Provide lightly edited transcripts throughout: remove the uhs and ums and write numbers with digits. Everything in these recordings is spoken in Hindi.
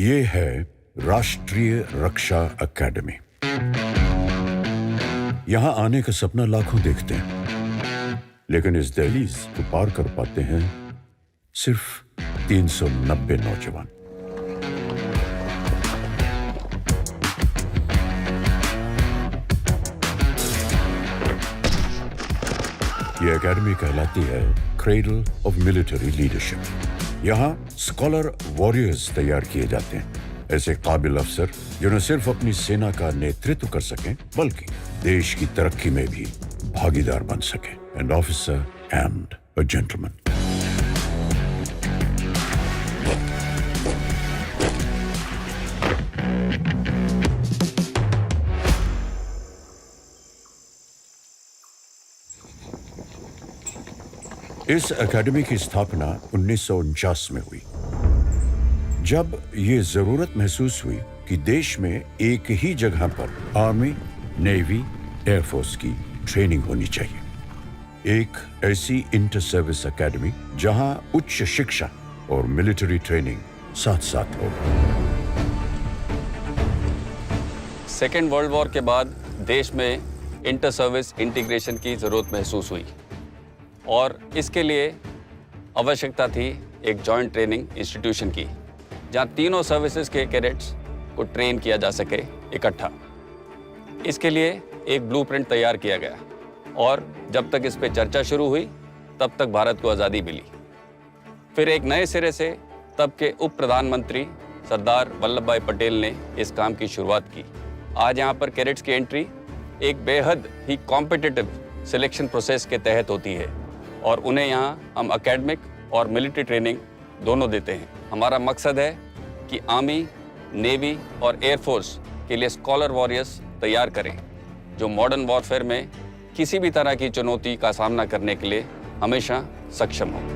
ये है राष्ट्रीय रक्षा अकेडमी। यहां आने का सपना लाखों देखते हैं, लेकिन इस दहलीज को पार कर पाते हैं सिर्फ 390 नौजवान। ये एकेडमी कहलाती है क्रेडल ऑफ मिलिट्री लीडरशिप। यहाँ स्कॉलर वॉरियर्स तैयार किए जाते हैं, ऐसे काबिल अफसर जो न सिर्फ अपनी सेना का नेतृत्व कर सकें बल्कि देश की तरक्की में भी भागीदार बन सकें। An officer and a gentleman. इस एकेडमी की स्थापना 1949 में हुई, जब ये जरूरत महसूस हुई कि देश में एक ही जगह पर आर्मी, नेवी, एयरफोर्स की ट्रेनिंग होनी चाहिए। एक ऐसी इंटर सर्विस एकेडमी जहां उच्च शिक्षा और मिलिट्री ट्रेनिंग साथ साथ हो। सेकेंड वर्ल्ड वॉर के बाद देश में इंटर सर्विस इंटीग्रेशन की ज़रूरत महसूस हुई और इसके लिए आवश्यकता थी एक जॉइंट ट्रेनिंग इंस्टीट्यूशन की, जहां तीनों सर्विसेज के कैडेट्स को ट्रेन किया जा सके इकट्ठा। इसके लिए एक ब्लूप्रिंट तैयार किया गया और जब तक इस पे चर्चा शुरू हुई तब तक भारत को आज़ादी मिली। फिर एक नए सिरे से तब के उप प्रधानमंत्री सरदार वल्लभ भाई पटेल ने इस काम की शुरुआत की। आज यहाँ पर कैडेट्स की एंट्री एक बेहद ही कॉम्पिटिटिव सिलेक्शन प्रोसेस के तहत होती है और उन्हें यहाँ हम एकेडमिक और मिलिट्री ट्रेनिंग दोनों देते हैं। हमारा मकसद है कि आर्मी, नेवी और एयरफोर्स के लिए स्कॉलर वॉरियर्स तैयार करें जो मॉडर्न वॉरफेयर में किसी भी तरह की चुनौती का सामना करने के लिए हमेशा सक्षम हो।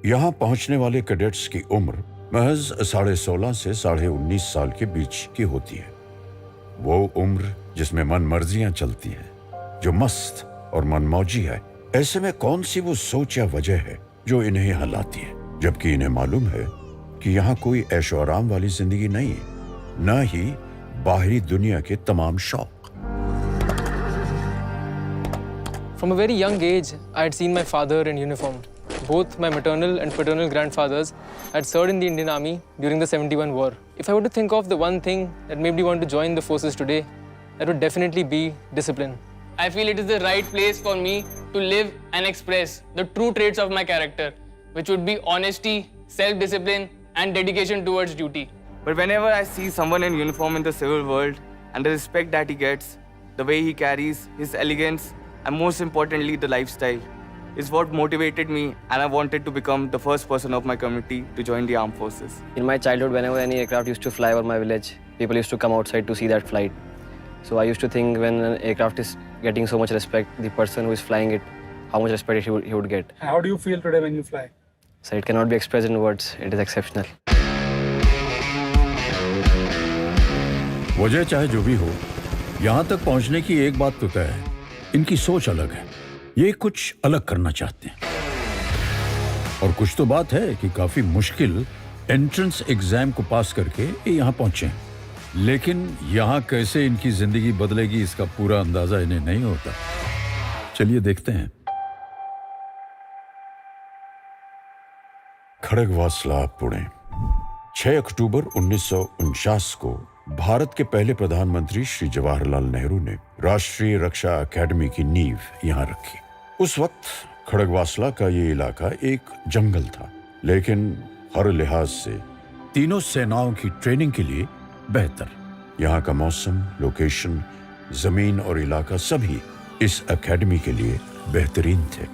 यहां पहुंचने वाले कैडेट्स की उम्र महज 16.5 से 19.5 साल के बीच की होती है। वो उम्र जिसमें मन मर्जियां चलती हैं, जो मस्त और मनमौजी है। ऐसे में कौन सी वो सोच या वजह है जो इन्हें यहाँ लाती है, जबकि इन्हें मालूम है कि यहाँ कोई ऐशो आराम वाली जिंदगी नहीं है, न ही बाहरी दुनिया के तमाम शौक। From a very young age, I had seen my father in uniform. Both my maternal and paternal grandfathers had served in the Indian Army during the 71 war. If I were to think of the one thing that made me want to join the forces today, that would definitely be discipline. I feel it is the right place for me to live and express the true traits of my character, which would be honesty, self-discipline, and dedication towards duty. But whenever I see someone in uniform in the civil world and the respect that he gets, the way he carries, his elegance, and most importantly, the lifestyle, is what motivated me, and I wanted to become the first person of my community to join the armed forces. In my childhood, whenever any aircraft used to fly over my village, people used to come outside to see that flight. So I used to think when an aircraft is getting so much respect, the person who is flying it, how much respect he would get. How do you feel today when you fly? So it cannot be expressed in words. It is exceptional. वजह चाहे जो भी हो, यहाँ तक पहुँचने की एक बात तो तय है, इनकी सोच अलग है। ये कुछ अलग करना चाहते हैं और कुछ तो बात है कि काफी मुश्किल एंट्रेंस एग्जाम को पास करके ये यहाँ पहुंचे हैं। लेकिन यहाँ कैसे इनकी जिंदगी बदलेगी इसका पूरा अंदाजा इन्हें नहीं होता। चलिए देखते हैं। खड़गवासला, पुणे, 6 अक्टूबर 1949 को भारत के पहले प्रधानमंत्री श्री जवाहरलाल नेहरू ने राष्ट्रीय रक्षा अकेडमी की नींव यहाँ रखी। उस वक्त खड़गवासला का ये इलाका एक जंगल था, लेकिन हर लिहाज से तीनों सेनाओं की ट्रेनिंग के लिए बेहतर। यहाँ का मौसम, लोकेशन, जमीन और इलाका सभी इस एकेडमी के लिए बेहतरीन थे।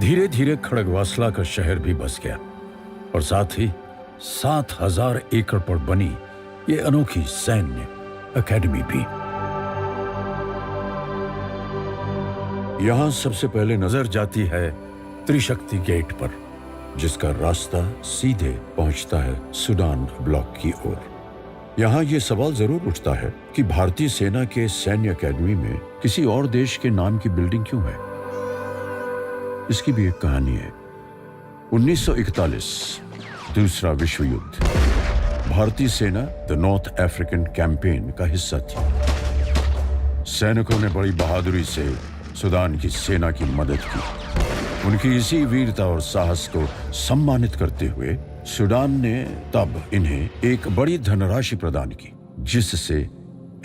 धीरे धीरे खड़गवासला का शहर भी बस गया और साथ ही 7,000 एकड़ पर बनी ये अनोखी सैन्य एकेडमी भी। यहाँ सबसे पहले नजर जाती है त्रिशक्ति गेट पर, जिसका रास्ता सीधे पहुंचता है सूडान ब्लॉक की ओर। यहाँ ये सवाल जरूर उठता है कि भारतीय सेना के सैन्य अकेडमी में किसी और देश के नाम की बिल्डिंग क्यों है? इसकी भी एक कहानी है। 1941 दूसरा विश्व युद्ध, भारतीय सेना द नॉर्थ अफ्रीकन कैंपेन का हिस्सा थी। सैनिकों ने बड़ी बहादुरी से सूडान की सेना की मदद की। उनकी इसी वीरता और साहस को सम्मानित करते हुए सूडान ने तब इन्हें एक बड़ी धनराशि प्रदान की, जिससे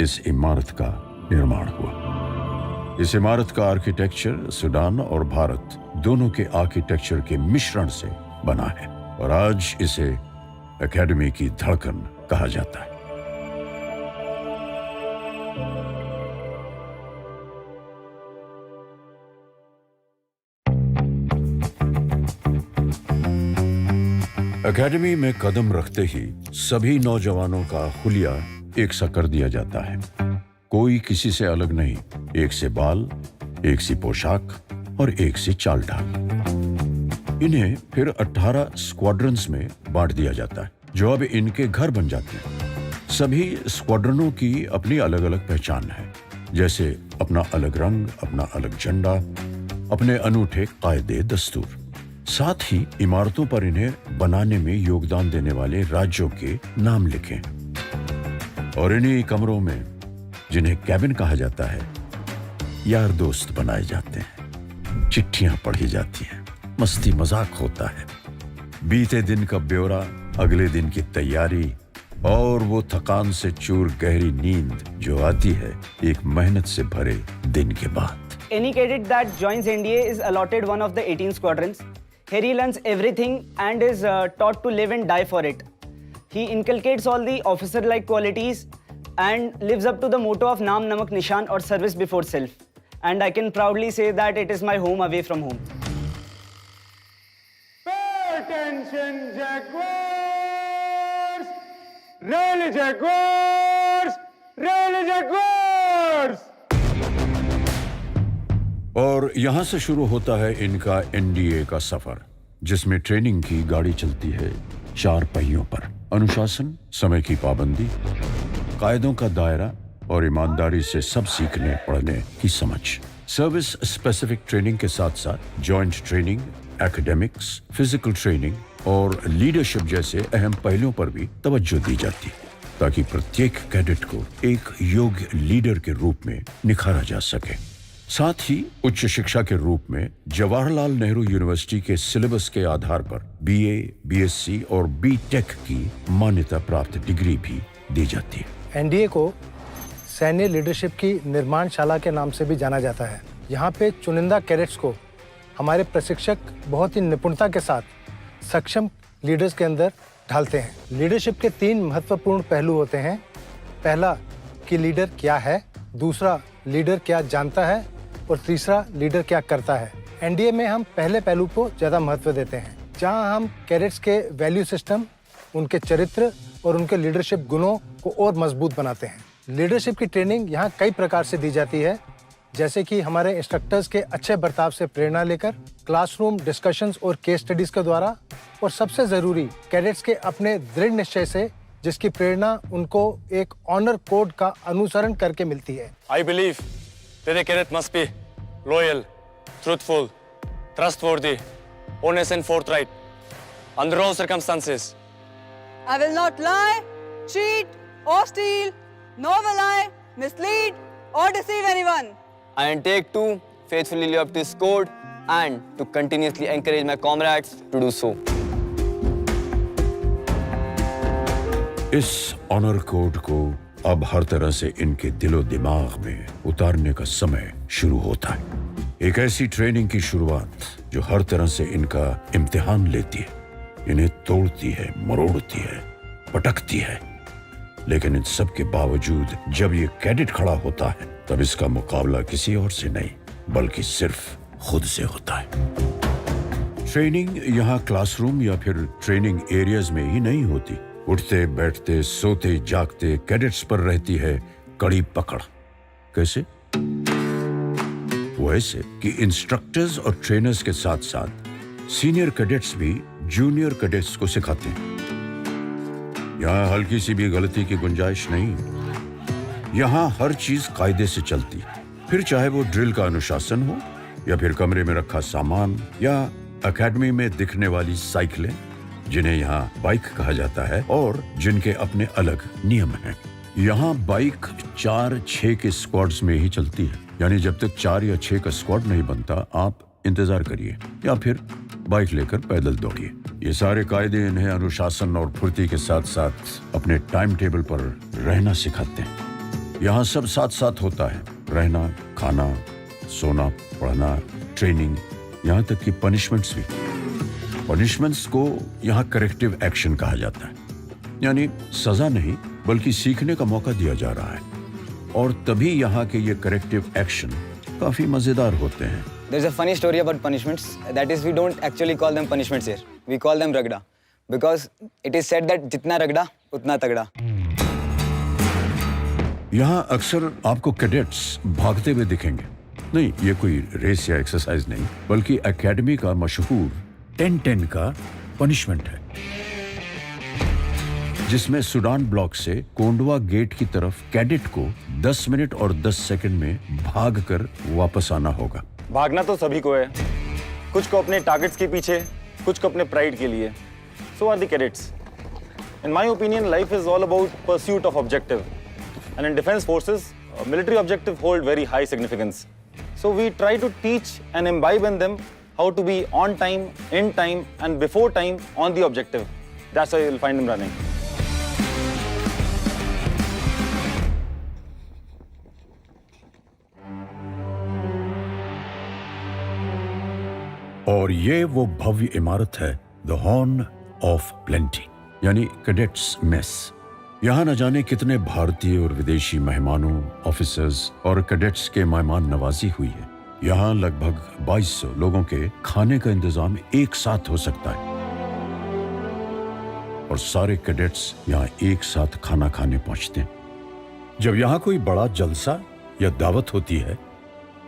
इस इमारत का निर्माण हुआ। इस इमारत का आर्किटेक्चर सूडान और भारत दोनों के आर्किटेक्चर के मिश्रण से बना है और आज इसे एकेडमी की धड़कन कहा जाता है। एकेडमी में कदम रखते ही सभी नौजवानों का हुलिया एक सा कर दिया जाता है। कोई किसी से अलग नहीं, एक से बाल, एक सी पोशाक और एक सी चाल ढाल। इन्हें फिर 18 स्क्वाड्रंस में बांट दिया जाता है, जो अब इनके घर बन जाते हैं। सभी स्क्वाड्रनों की अपनी अलग अलग पहचान है, जैसे अपना अलग रंग, अपना अलग झंडा, अपने अनूठे कायदे दस्तूर। साथ ही इमारतों पर इन्हें बनाने में योगदान देने वाले राज्यों के नाम लिखे और इन्हीं कमरों में, जिन्हें कैबिन कहा जाता है, यार दोस्त बनाए जाते हैं, चिट्ठियां पढ़ी जाती हैं, मस्ती मजाक होता है, बीते दिन का ब्यौरा, अगले दिन की तैयारी और वो थकान से चूर गहरी नींद जो आती है एक मेहनत से भरे दिन के बाद। Any cadet that joins NDA is allotted one of the 18 squadrons. Here he learns everything and is taught to live and die for it. He inculcates all the officer-like qualities and lives up to the motto of Naam Namak Nishan or service before self. And I can proudly say that it is my home away from home. Pay attention, Jaguars! Really, Jaguars! Really, Jaguars! और यहां से शुरू होता है इनका एनडीए का सफर, जिसमें ट्रेनिंग की गाड़ी चलती है 4 पहियों पर। अनुशासन, समय की पाबंदी, कायदों का दायरा और ईमानदारी से सब सीखने पढ़ने की समझ। सर्विस स्पेसिफिक ट्रेनिंग के साथ साथ joint training, academics, physical training और लीडरशिप जैसे अहम पहलुओं पर भी तवज्जो दी जाती है, ताकि प्रत्येक कैडेट को एक योग्य लीडर के रूप में निखारा जा सके। साथ ही उच्च शिक्षा के रूप में जवाहरलाल नेहरू यूनिवर्सिटी के सिलेबस के आधार पर बीए, बीएससी और बीटेक की मान्यता प्राप्त डिग्री भी दी जाती है। एनडीए को सैन्य लीडरशिप की निर्माणशाला के नाम से भी जाना जाता है। यहाँ पे चुनिंदा कैडेट्स को हमारे प्रशिक्षक बहुत ही निपुणता के साथ सक्षम लीडर्स के अंदर ढालते हैं। लीडरशिप के 3 महत्वपूर्ण पहलू होते हैं। पहला कि लीडर क्या है, दूसरा लीडर क्या जानता है और तीसरा लीडर क्या करता है। एनडीए में हम पहले पहलू को ज़्यादा महत्व देते हैं, जहां हम कैडेट्स के वैल्यू सिस्टम, उनके चरित्र और उनके लीडरशिप गुणों को और मजबूत बनाते हैं। लीडरशिप की ट्रेनिंग यहाँ कई प्रकार से दी जाती है, जैसे कि हमारे इंस्ट्रक्टर्स के अच्छे बर्ताव से प्रेरणा लेकर, क्लासरूम डिस्कशंस और केस स्टडीज के द्वारा, और सबसे ज़रूरी कैडेट्स के अपने दृढ़ निश्चय से, जिसकी प्रेरणा उनको एक ऑनर कोड का अनुसरण करके मिलती है। I believe that a cadet must be loyal, truthful, trustworthy, honest and forthright under all circumstances. I will not lie, cheat or steal, nor will I mislead or deceive anyone. I undertake to faithfully live up to this code and to continuously encourage my comrades to do so. इस ऑनर कोड को अब हर तरह से इनके दिलो दिमाग में उतारने का समय शुरू होता है। एक ऐसी ट्रेनिंग की शुरुआत जो हर तरह से इनका इम्तिहान लेती है, इन्हें तोड़ती है, मरोड़ती है, पटकती है। लेकिन इन सब के बावजूद जब ये कैडेट खड़ा होता है, तब इसका मुकाबला किसी और से नहीं, बल्कि सिर्फ खुद से होता है। ट्रेनिंग यहाँ क्लासरूम या फिर ट्रेनिंग एरियाज में ही नहीं होती। उठते बैठते सोते जागते कैडेट्स पर रहती है कड़ी पकड़। कैसे? वो ऐसे कि इंस्ट्रक्टर्स और ट्रेनर्स के साथ साथ सीनियर कैडेट्स भी जूनियर कैडेट्स को सिखाते हैं। यहाँ हल्की सी भी गलती की गुंजाइश नहीं। यहाँ हर चीज कायदे से चलती है, फिर चाहे वो ड्रिल का अनुशासन हो या फिर कमरे में रखा सामान या एकेडमी में दिखने वाली साइकिलें, जिन्हें यहाँ बाइक कहा जाता है और जिनके अपने अलग नियम हैं। यहाँ बाइक 4-6 के स्क्वाड्स में ही चलती है, यानी जब तक 4 या 6 का स्क्वाड नहीं बनता आप इंतजार करिए या फिर बाइक लेकर पैदल दौड़िए। ये सारे कायदे इन्हें अनुशासन और फुर्ती के साथ साथ अपने टाइम टेबल पर रहना सिखाते हैं। यहाँ सब साथ साथ होता है, रहना, खाना, सोना, पढ़ना, ट्रेनिंग, यहाँ तक कि पनिशमेंट्स भी। पनिशमेंट्स को यहाँ करेक्टिव एक्शन कहा जाता है, यानी सजा नहीं बल्कि सीखने का मौका दिया जा रहा है। और तभी यहाँ के ये करेक्टिव एक्शन काफी मजेदार होते हैं। There's a funny story about punishments. That is, we don't actually call them punishments here. We call them ragda, because it is said that जितना रगड़ा उतना तगड़ा। यहाँ अक्सर आपको कैडेट्स भागते हुए दिखेंगे। नहीं, ये कोई रेस या एक्सरसाइज नहीं, बल्कि एकेडमी का मशहूर 10-10 का पनिशमेंट है, जिसमें सुडान ब्लॉक से कोंडवा गेट की तरफ कैडेट को 10 मिनट और 10 सेकंड में भागकर वापस आना होगा। भागना तो सभी को है, कुछ को अपने टारगेट्स के पीछे, कुछ को अपने प्राइड के लिए। So are the cadets. In my opinion, life is all about pursuit of objective. And in defense forces, military objectives hold very high significance. So we try to teach and imbibe in them how to be on time, in time, and before time on the objective. That's why you'll find them running. और ये वो भव्य इमारत है, द हॉर्न ऑफ प्लेंटी, यानी कैडेट्स मेस। यहाँ न जाने कितने भारतीय और विदेशी मेहमानों, ऑफिसर्स और कैडेट्स के मेहमान नवाजी हुई है। यहाँ लगभग 2200 लोगों के खाने का इंतजाम एक साथ हो सकता है और सारे कैडेट्स यहाँ एक साथ खाना खाने पहुंचते हैं। जब यहाँ कोई बड़ा जलसा या दावत होती है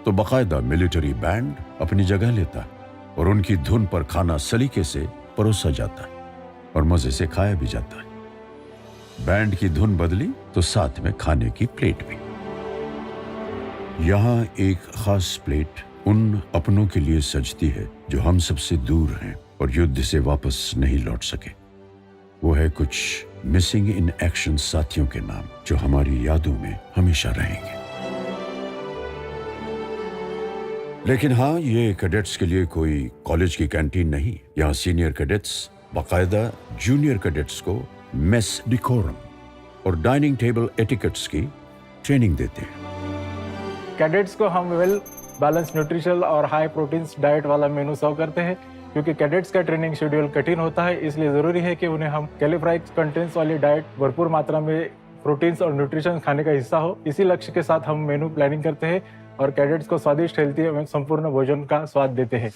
तो बाकायदा मिलिट्री बैंड अपनी जगह लेता है और उनकी धुन पर खाना सलीके से परोसा जाता है और मजे से खाया भी जाता है। बैंड की धुन बदली तो साथ में खाने की प्लेट भी। यहाँ एक खास प्लेट उन अपनों के लिए सजती है जो हम सबसे दूर हैं और युद्ध से वापस नहीं लौट सके। वो है कुछ मिसिंग इन एक्शन साथियों के नाम जो हमारी यादों में हमेशा रहेंगे। लेकिन हाँ, ये कैडेट्स के लिए कोई कॉलेज की कैंटीन नहीं। यहाँ सीनियर कैडेट्स बाकायदा जूनियर कैडेट्स को मेस डिकोरम और डाइनिंग टेबल एटिकेट्स की ट्रेनिंग देते हैं। कैडेट्स को हम वेल बैलेंस न्यूट्रिशनल और हाई प्रोटीन्स डाइट वाला मेनू सर्व करते हैं। क्योंकि कैडेट्स का ट्रेनिंग शेड्यूल कठिन होता है, इसलिए ज़रूरी है कि उन्हें हम कैलिफ्राइड कंटेंट्स वाली डाइट, भरपूर मात्रा में प्रोटीन्स और न्यूट्रिशन खाने का हिस्सा हो। इसी लक्ष्य के साथ हम मेनू प्लानिंग करते हैं और कैडेट्स को स्वादिष्ट, हेल्थी एवं संपूर्ण भोजन का स्वाद देते हैं।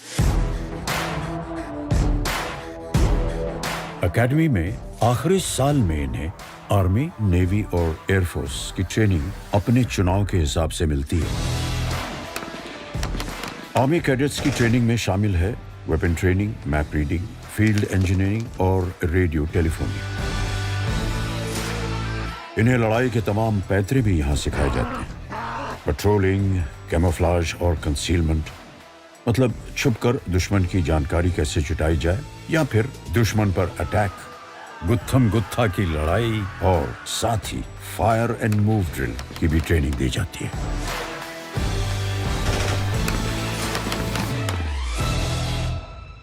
एकेडमी में आखिरी साल में इन्हें आर्मी, नेवी और एयरफोर्स की ट्रेनिंग अपने चुनाव के हिसाब से मिलती है। आर्मी कैडेट्स की ट्रेनिंग में शामिल है weapon training, map reading, field engineering और रेडियो टेलीफोनी। इन्हें लड़ाई के तमाम पैतरे भी यहाँ सिखाए जाते हैं। पेट्रोलिंग, कैमोफ्लेज और कंसीलमेंट, मतलब छुपकर दुश्मन की जानकारी कैसे जुटाई जाए या फिर दुश्मन पर अटैक, गुत्थम गुत्था की लड़ाई और साथ ही फायर एंड मूव ड्रिल की भी ट्रेनिंग दी जाती है।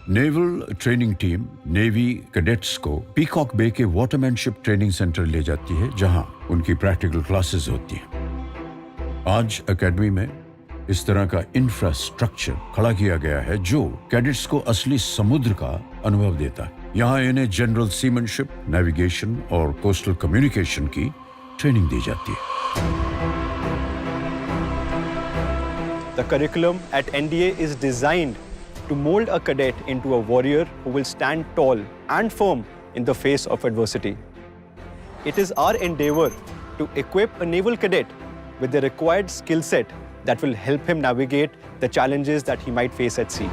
Naval training team navy cadets को पीकॉक बे के वाटरमैनशिप ट्रेनिंग सेंटर ले जाती है, जहां उनकी प्रैक्टिकल क्लासेस होती हैं। आज एकेडमी में इस तरह का इंफ्रास्ट्रक्चर खड़ा किया गया है जो कैडेट्स को असली समुद्र का अनुभव देता है। यहाँ इन्हें जनरल सीमनशिप, नेविगेशन और कोस्टल कम्युनिकेशन की ट्रेनिंग दी जाती है। The curriculum at NDA is designed to mold a cadet into a warrior who will stand tall and firm in the face of adversity. It is our endeavor to equip a naval cadet with the required skill set that will help him navigate the challenges that he might face at sea.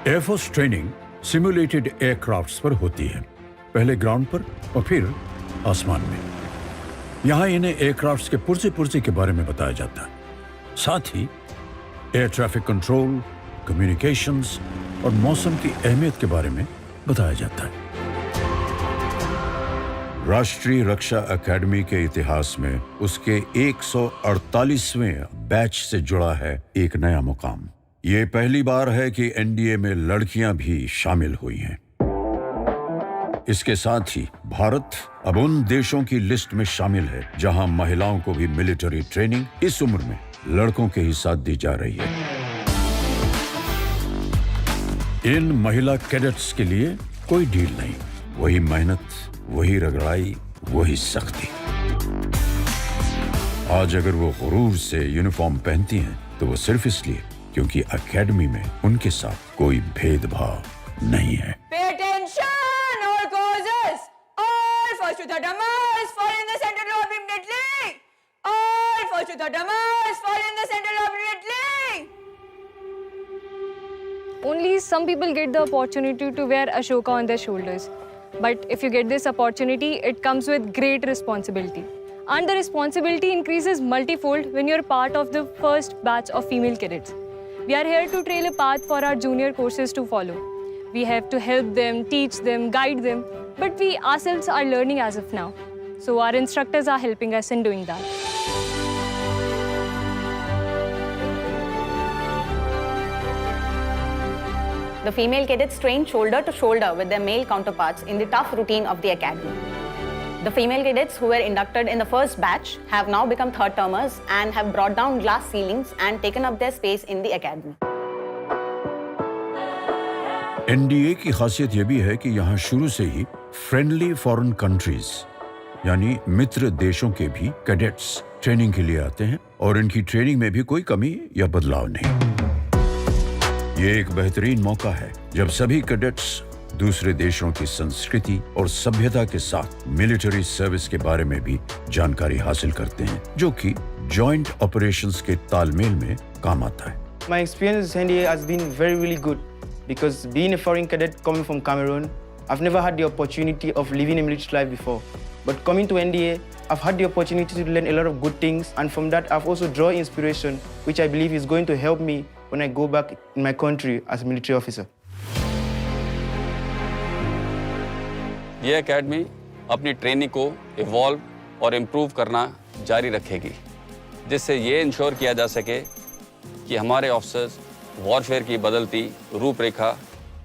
Air force training simulated aircrafts पर होती है, पहले ग्राउंड पर और फिर आसमान में। यहाँ इन्हें एयरक्राफ्ट्स के पुर्जे के बारे में बताया जाता है, साथ ही एयर ट्रैफिक कंट्रोल, कम्युनिकेशंस और मौसम की अहमियत के बारे में बताया जाता है। राष्ट्रीय रक्षा अकेडमी के इतिहास में उसके 148वें बैच से जुड़ा है एक नया मुकाम। ये पहली बार है कि एनडीए में लड़कियां भी शामिल हुई हैं। इसके साथ ही भारत अब उन देशों की लिस्ट में शामिल है जहां महिलाओं को भी मिलिट्री ट्रेनिंग इस उम्र में लड़कों के ही साथ दी जा रही है। इन महिला कैडेट्स के लिए कोई डील नहीं, वही मेहनत, वही रगड़ाई, वही सख्ती। आज अगर वो गुरूर से यूनिफॉर्म पहनती हैं तो वो सिर्फ इसलिए क्योंकि एकेडमी में उनके साथ कोई भेदभाव नहीं है। Pay attention, all causes. All first to the damas, fall in the center lobe immediately. All first to the damas, fall in the center lobe immediately. Only some people get the opportunity to wear Ashoka on their shoulders. But if you get this opportunity, it comes with great responsibility. And the responsibility increases multifold when you're part of the first batch of female cadets. We are here to trail a path for our junior courses to follow. We have to help them, teach them, guide them, but we ourselves are learning as of now. So our instructors are helping us in doing that. The female cadets train shoulder to shoulder with their male counterparts in the tough routine of the academy. The female cadets who were inducted in the first batch have now become third-termers and have brought down glass ceilings and taken up their space in the academy. NDA की खासियत यह भी है कि यहाँ शुरू से ही फ्रेंडली फॉरेन कंट्रीज यानी मित्र देशों के भी कैडेट्स ट्रेनिंग के लिए आते हैं और इनकी ट्रेनिंग में भी कोई कमी या बदलाव नहीं। ये एक बेहतरीन मौका है जब सभी कैडेट्स दूसरे देशों की संस्कृति और सभ्यता के साथ मिलिट्री सर्विस के बारे में भी जानकारी हासिल करते हैं, जो कि जॉइंट ऑपरेशंस के तालमेल में काम आता है। My experience in NDA has been really good because being a foreign cadet coming from Cameroon, I've never had the opportunity of living a military life before. But coming to NDA, I've had the opportunity to learn a lot of good things, and from that I've also drawn inspiration, which I believe is going to help me when I go back in my country as a military officer. ये एकेडमी अपनी ट्रेनिंग को इवॉल्व और इम्प्रूव करना जारी रखेगी, जिससे ये इंश्योर किया जा सके कि हमारे ऑफिसर्स वॉरफेयर की बदलती रूपरेखा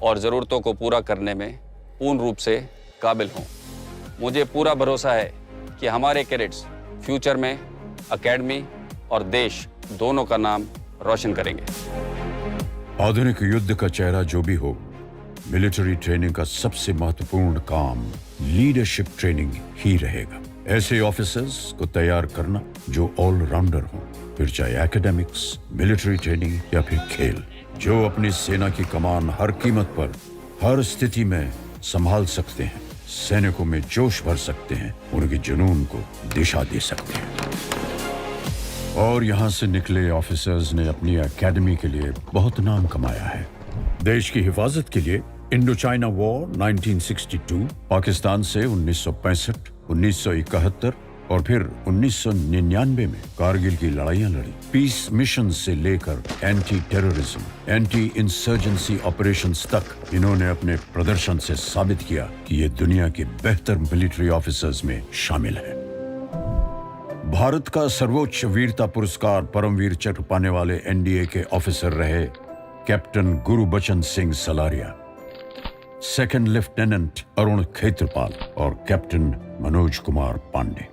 और ज़रूरतों को पूरा करने में पूर्ण रूप से काबिल हों। मुझे पूरा भरोसा है कि हमारे कैडेट्स फ्यूचर में एकेडमी और देश दोनों का नाम रोशन करेंगे। आधुनिक युद्ध का चेहरा जो भी हो, मिलिट्री ट्रेनिंग का सबसे महत्वपूर्ण काम लीडरशिप ट्रेनिंग ही रहेगा। ऐसे ऑफिसर्स को तैयार करना जो ऑलराउंडर हों, फिर चाहे एकेडमिक्स, मिलिट्री ट्रेनिंग या फिर खेल, जो अपनी सेना की कमान हर कीमत पर हर स्थिति में संभाल सकते हैं, सैनिकों में जोश भर सकते हैं, उनके जुनून को दिशा दे सकते हैं। और यहाँ से निकले ऑफिसर्स ने अपनी एकेडमी के लिए बहुत नाम कमाया है। देश की हिफाजत के लिए इंडो चाइना वॉर 1962, पाकिस्तान से 1965, 1971 और फिर 1999 में कारगिल की लड़ाइयाँ लड़ी। पीस मिशन से लेकर anti terrorism, anti insurgency operations तक इन्होंने अपने प्रदर्शन से साबित किया कि ये दुनिया के बेहतर मिलिट्री ऑफिसर्स में शामिल है। भारत का सर्वोच्च वीरता पुरस्कार परमवीर चक्र पाने वाले एनडीए के ऑफिसर रहे captain Gurbachan Singh Salaria, second lieutenant Arun Khetarpal और कैप्टन मनोज कुमार पांडे।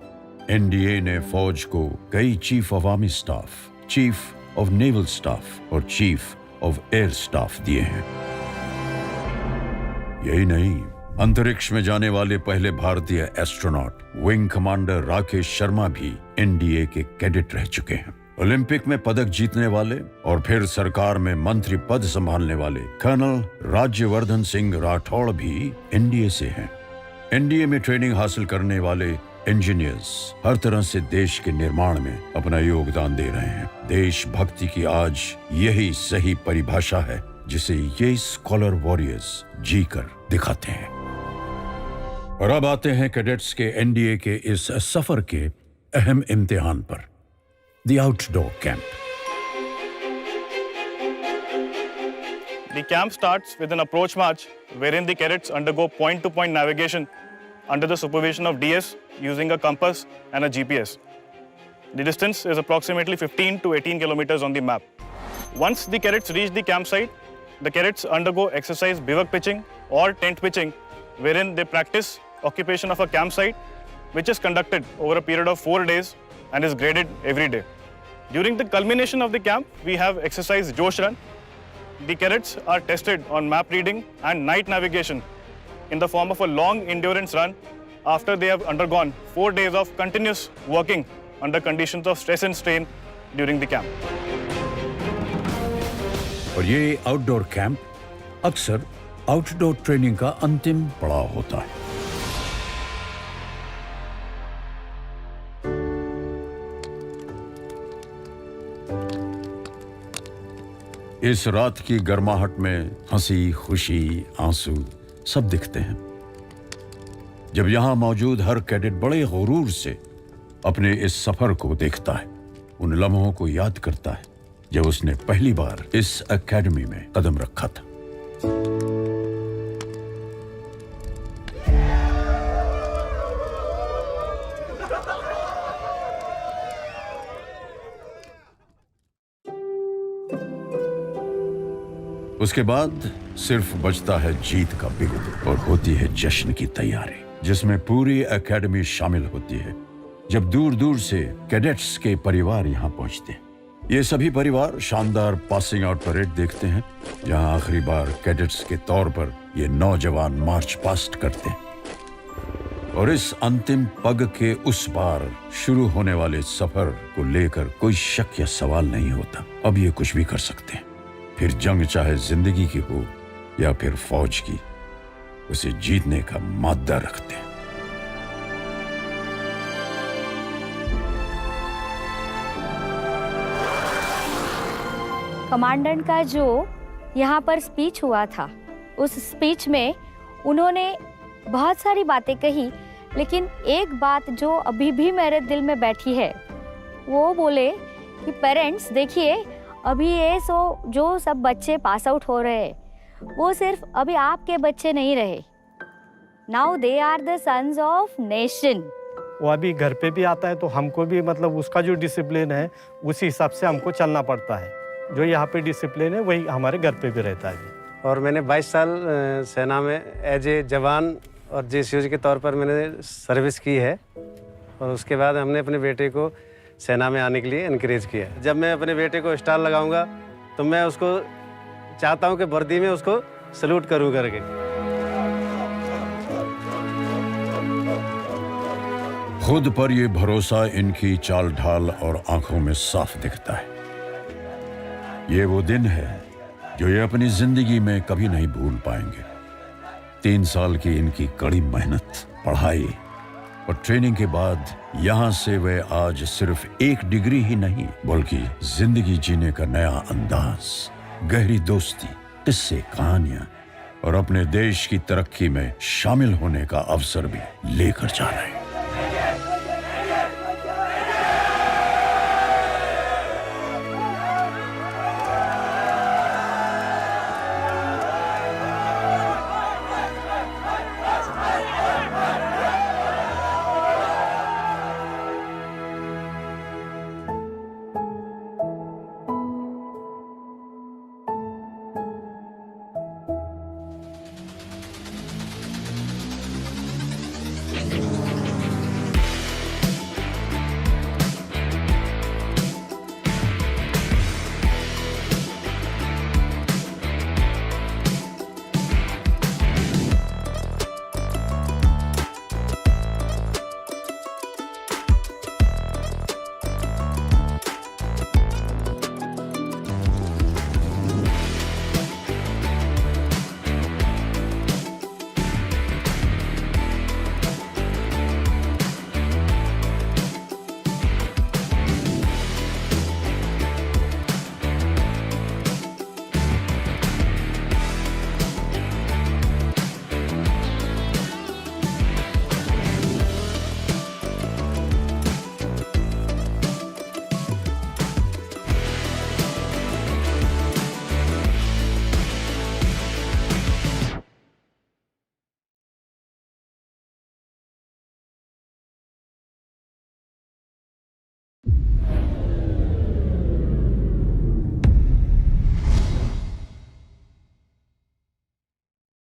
एनडीए ने फौज को कई chief of army staff, chief of naval staff और चीफ ऑफ एयर स्टाफ दिए हैं। यही नहीं, अंतरिक्ष में जाने वाले पहले भारतीय astronaut wing commander Rakesh Sharma भी एनडीए के कैडेट रह चुके हैं। ओलंपिक में पदक जीतने वाले और फिर सरकार में मंत्री पद संभालने वाले कर्नल राज्यवर्धन सिंह राठौड़ भी एनडीए से हैं। एनडीए में ट्रेनिंग हासिल करने वाले इंजीनियर्स हर तरह से देश के निर्माण में अपना योगदान दे रहे हैं। देशभक्ति की आज यही सही परिभाषा है जिसे ये स्कॉलर वॉरियर्स जीकर दिखाते हैं। और अब आते हैं कैडेट्स के एनडीए के इस सफर के अहम इम्तिहान पर, the outdoor camp. The camp starts with an approach march wherein the cadets undergo point-to-point navigation under the supervision of DS using a compass and a GPS. The distance is approximately 15 to 18 kilometers on the map. Once the cadets reach the campsite, the cadets undergo exercise bivouac pitching or tent pitching, wherein they practice occupation of a campsite, which is conducted over a period of 4 days and is graded every day. During the culmination of the camp, we have exercise Josh Run. The cadets are tested on map reading and night navigation in the form of a long endurance run after they have undergone 4 days of continuous working under conditions of stress and strain during the camp. और ये आउटडोर कैंप अक्सर आउटडोर ट्रेनिंग का अंतिम पड़ाव होता है। इस रात की गर्माहट में हंसी, खुशी, आंसू सब दिखते हैं। जब यहां मौजूद हर कैडेट बड़े गुरूर से अपने इस सफर को देखता है, उन लम्हों को याद करता है जब उसने पहली बार इस एकेडमी में कदम रखा था। उसके बाद सिर्फ बचता है जीत का बिगुल और होती है जश्न की तैयारी, जिसमें पूरी एकेडमी शामिल होती है। जब दूर दूर से कैडेट्स के परिवार यहां पहुंचते हैं, ये सभी परिवार शानदार पासिंग आउट परेड देखते हैं, जहां आखिरी बार कैडेट्स के तौर पर ये नौजवान मार्च पास्ट करते हैं। और इस अंतिम पग के उस पार शुरू होने वाले सफर को लेकर कोई शक या सवाल नहीं होता। अब ये कुछ भी कर सकते हैं। फिर जंग चाहे जिंदगी की हो या फिर फौज की, उसे जीतने का मादा रखते हैं। कमांडेंट का जो यहाँ पर स्पीच हुआ था, उस स्पीच में उन्होंने बहुत सारी बातें कही, लेकिन एक बात जो अभी भी मेरे दिल में बैठी है, वो बोले कि पेरेंट्स देखिए, अभी ये जो सब बच्चे पास आउट हो रहे हैं, वो सिर्फ अभी आपके बच्चे नहीं रहे। Now they are the sons of nation. वो अभी घर पे भी आता है, तो हमको भी मतलब उसका जो डिसिप्लिन है उसी हिसाब से हमको चलना पड़ता है। जो यहाँ पे डिसिप्लिन है वही हमारे घर पे भी रहता है। और मैंने 22 साल सेना में एज ए जवान और जेसीओ के तौर पर मैंने सर्विस की है। और उसके बाद हमने अपने बेटे को सेना में आने के लिए इनकरेज किया। जब मैं अपने बेटे को स्टार लगाऊंगा तो मैं उसको चाहता हूं कि वर्दी में उसको सल्यूट करूं करके। खुद पर ये भरोसा इनकी चाल ढाल और आंखों में साफ दिखता है। ये वो दिन है जो ये अपनी जिंदगी में कभी नहीं भूल पाएंगे। 3 साल की इनकी कड़ी मेहनत, पढ़ाई और ट्रेनिंग के बाद यहां से वे आज सिर्फ एक डिग्री ही नहीं, बल्कि जिंदगी जीने का नया अंदाज, गहरी दोस्ती, किस्से, कहानियां और अपने देश की तरक्की में शामिल होने का अवसर भी लेकर जा रहे हैं।